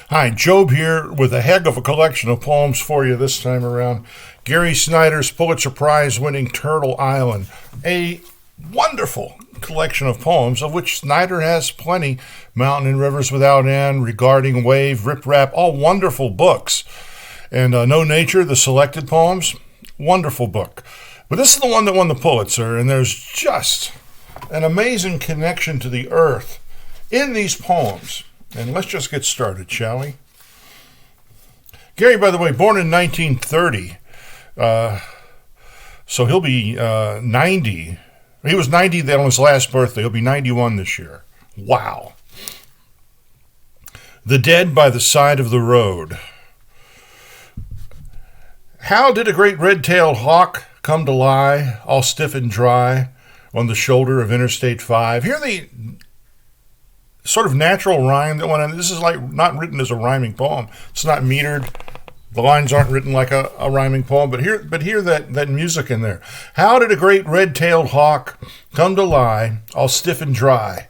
Hi, Job here with a heck of a collection of poems for you this time around. Gary Snyder's Pulitzer Prize winning Turtle Island. A wonderful collection of poems, of which Snyder has plenty. Mountain and Rivers Without End, Regarding Wave, Rip Rap, all wonderful books. And No Nature, the selected poems, wonderful book. But this is the one that won the Pulitzer, and there's just an amazing connection to the earth in these poems. And let's just get started, shall we? Gary, by the way, born in 1930, so he'll be 90. He was 90 then on his last birthday. He'll be 91 this year. Wow. The Dead by the Side of the Road. How did a great red-tailed hawk come to lie, all stiff and dry, on the shoulder of Interstate 5? Hear the sort of natural rhyme that went on. This is like not written as a rhyming poem. It's not metered. The lines aren't written like a rhyming poem, but hear that music in there. How did a great red-tailed hawk come to lie, all stiff and dry,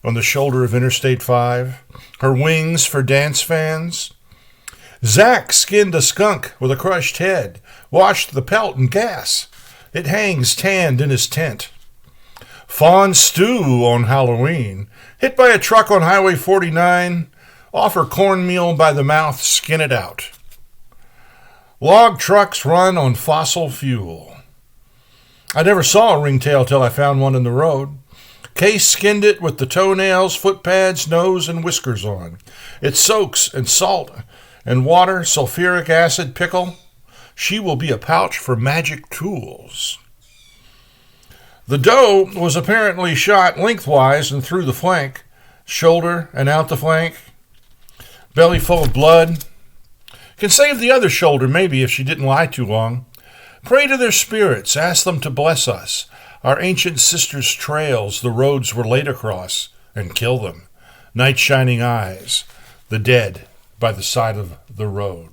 on the shoulder of Interstate 5? Her wings for dance fans? Zach skinned a skunk with a crushed head, washed the pelt in gas. It hangs tanned in his tent. Fawn stew on Halloween. Hit by a truck on Highway 49. Offer cornmeal by the mouth, skin it out. Log trucks run on fossil fuel. I never saw a ringtail till I found one in the road. Case skinned it with the toenails, foot pads, nose, and whiskers on. It soaks in salt and water, sulfuric acid, pickle. She will be a pouch for magic tools. The doe was apparently shot lengthwise and through the flank, shoulder and out the flank, belly full of blood. Can save the other shoulder maybe if she didn't lie too long. Pray to their spirits, ask them to bless us, our ancient sisters' trails the roads were laid across, and kill them. Night shining eyes, the dead by the side of the road.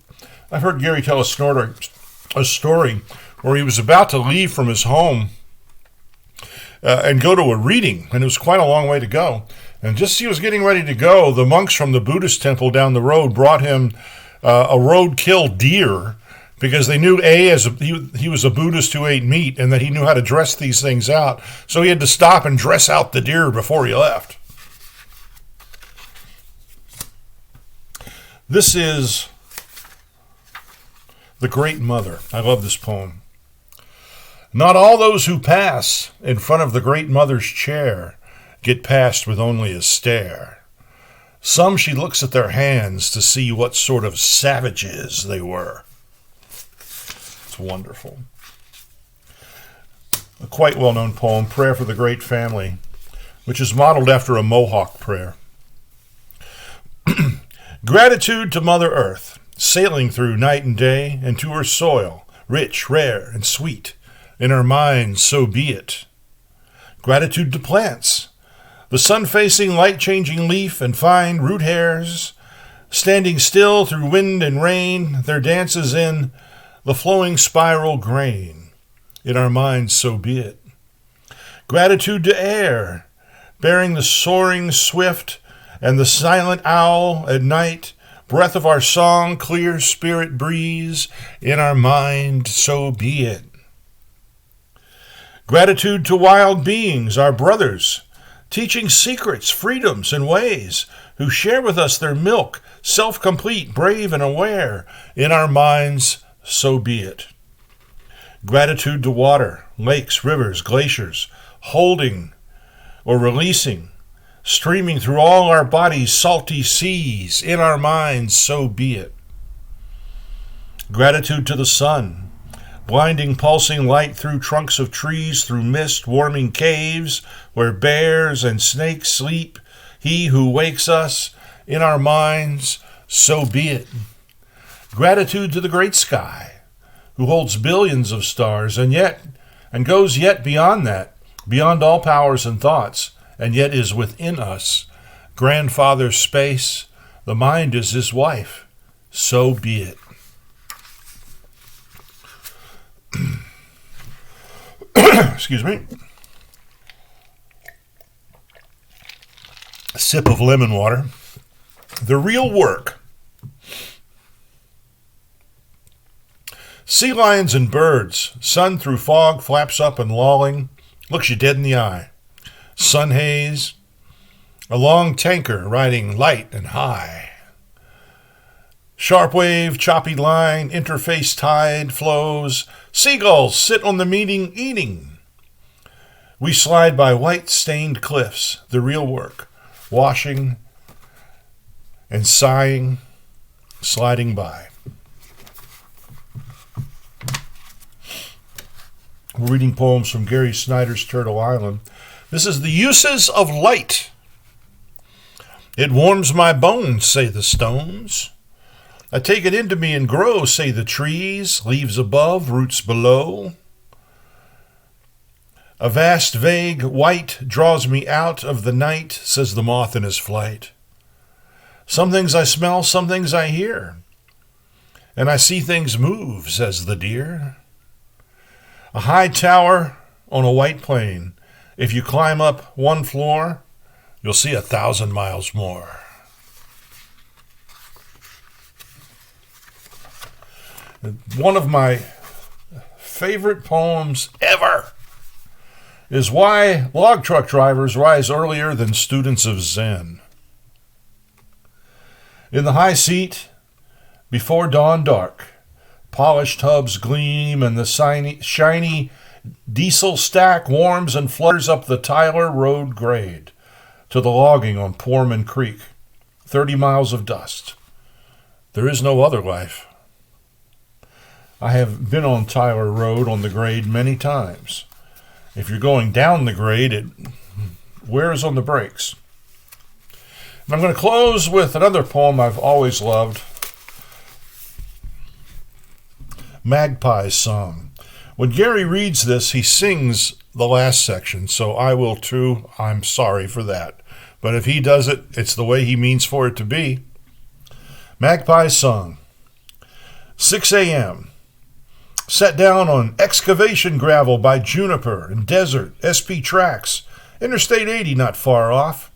I've heard Gary tell a story where he was about to leave from his home and go to a reading, and it was quite a long way to go. And just as he was getting ready to go, the monks from the Buddhist temple down the road brought him a roadkill deer because they knew he was a Buddhist who ate meat and that he knew how to dress these things out. So he had to stop and dress out the deer before he left. This is The Great Mother. I love this poem. Not all those who pass in front of the Great Mother's chair get past with only a stare. Some she looks at their hands to see what sort of savages they were. It's wonderful. A quite well-known poem, Prayer for the Great Family, which is modeled after a Mohawk prayer. Gratitude to Mother Earth, sailing through night and day, and to her soil, rich, rare, and sweet. In our minds, so be it. Gratitude to plants, the sun-facing, light-changing leaf and fine root hairs, standing still through wind and rain, their dances in the flowing spiral grain. In our minds, so be it. Gratitude to air, bearing the soaring swift and the silent owl at night, breath of our song, clear spirit breeze. In our mind, so be it. Gratitude to wild beings, our brothers, teaching secrets, freedoms, and ways, who share with us their milk, self-complete, brave, and aware. In our minds, so be it. Gratitude to water, lakes, rivers, glaciers, holding or releasing, streaming through all our bodies, salty seas. In our minds, so be it. Gratitude to the sun, blinding, pulsing light through trunks of trees, through mist, warming caves where bears and snakes sleep. He who wakes us in our minds, so be it. Gratitude to the great sky, who holds billions of stars and goes yet beyond that, beyond all powers and thoughts, and yet is within us. Grandfather's space, the mind is his wife, so be it. Excuse me. A sip of lemon water. The real work Sea lions and birds, sun through fog flaps up and lolling, looks you dead in the eye. Sun haze, a long tanker riding light and high. Sharp wave, choppy line, interface tide flows. Seagulls sit on the meeting eating. We slide by white-stained cliffs, the real work, washing and sighing, sliding by. We're reading poems from Gary Snyder's Turtle Island. This is The Uses of Light. It warms my bones, say the stones. I take it into me and grow, say the trees, leaves above, roots below. A vast vague white draws me out of the night, says the moth in his flight. Some things I smell, some things I hear, and I see things move, says the deer. A high tower on a white plain. If you climb up one floor, you'll see 1,000 miles more. One of my favorite poems ever is Why Log Truck Drivers Rise Earlier Than Students of Zen. In the high seat, before dawn dark, polished hubs gleam and the shiny diesel stack warms and flutters up the Tyler Road grade to the logging on Poorman Creek. 30 miles of dust. There is no other life. I have been on Tyler Road on the grade many times. If you're going down the grade, it wears on the brakes. And I'm going to close with another poem I've always loved. Magpies Song. When Gary reads this, he sings the last section, so I will too. I'm sorry for that. But if he does it, it's the way he means for it to be. Magpies Song. 6 a.m. Set down on excavation gravel by Juniper and Desert, SP tracks, Interstate 80 not far off.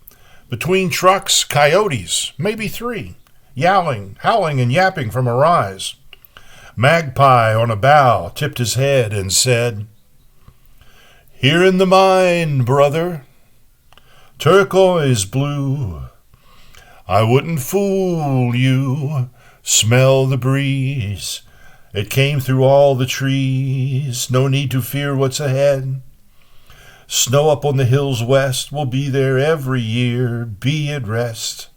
Between trucks, coyotes, maybe 3, howling and yapping from a rise. Magpie on a bough tipped his head and said, "Here in the mine, brother, turquoise blue. I wouldn't fool you, smell the breeze. It came through all the trees, no need to fear what's ahead. Snow up on the hills west will be there every year, be at rest.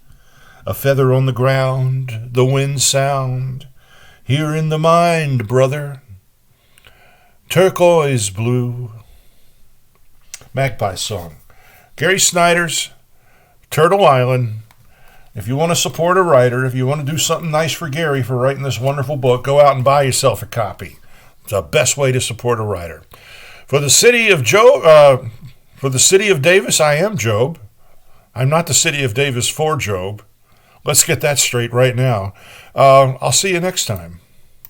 A feather on the ground, the wind sound. Here in the mind, brother, turquoise blue." Magpie Song. Gary Snyder's Turtle Island. If you want to support a writer, if you want to do something nice for Gary for writing this wonderful book, go out and buy yourself a copy. It's the best way to support a writer. For the city of Davis, I am Job. I'm not the city of Davis for Job. Let's get that straight right now. I'll see you next time.